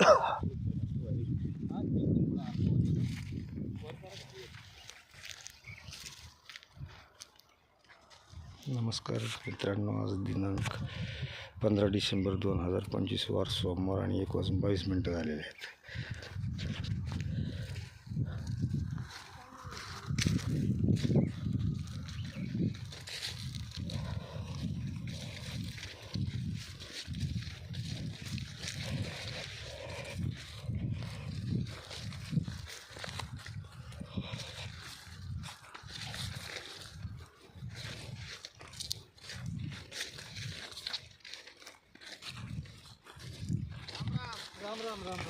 नमस्कार मित्रांनो, आज दिनांक 15 डिसेंबर 2025 वार सोमवार आणि 1:22 झालेले आहेत.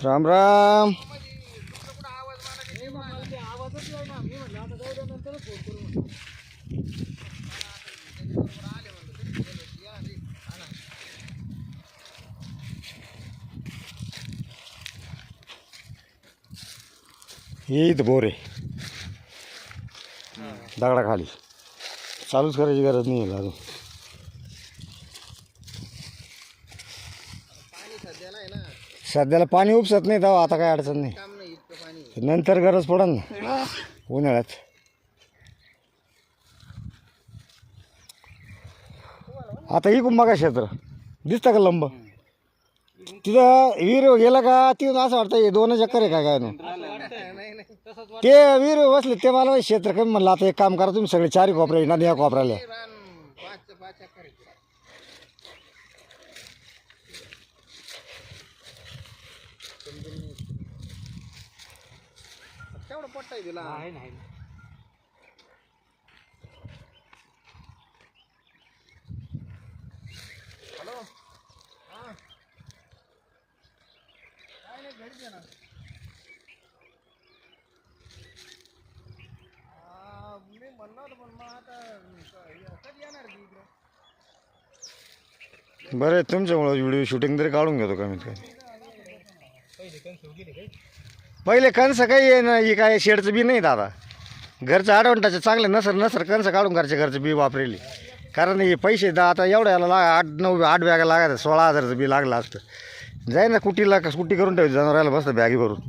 राम राम. ये इथं बोर आहे दगडाखाली. चालूच करायची गरज नाही आहे अजून. सध्याला पाणी उपसत नाही तेव्हा आता काय अडचण नाही. नंतर गरज पडेल ना उन्हाळ्यात. आता ही कुंभा क्षेत्र दिसतं का लंब? तिथं विहीर गेला का तिथून असं वाटतं हे 2 चक्कर आहे काय ना. ते विहीर बसले ते मला क्षेत्र कमी म्हणलं. आता एक काम करा तुम्ही सगळे 4 कोपरे ना या कोपऱ्याला पट्टा दिला आहे ना. हॅलो हां काय नाही घरी ना. मी म्हणलं होतं पण मग आता कधी येणार इकडं? बरं आहे तुमच्यामुळं व्हिडिओ शूटिंग तरी काढून घेतो कमीत कमी. पहिले कणसं काही आहे ना, ही काय शेडचं बी नाही दादा. घरचं ॲडव्हान्टेज चांगले नसर कणसं काढून घरचं बी वापरेली. कारण हे पैसे आता एवढ्या याला 8 बॅगा लागायचं. 16,000चं बी लागलं असतं. जाय ना कुटीला स्कूटी करून ठेवायची जनावराला बसतं बॅगी भरून.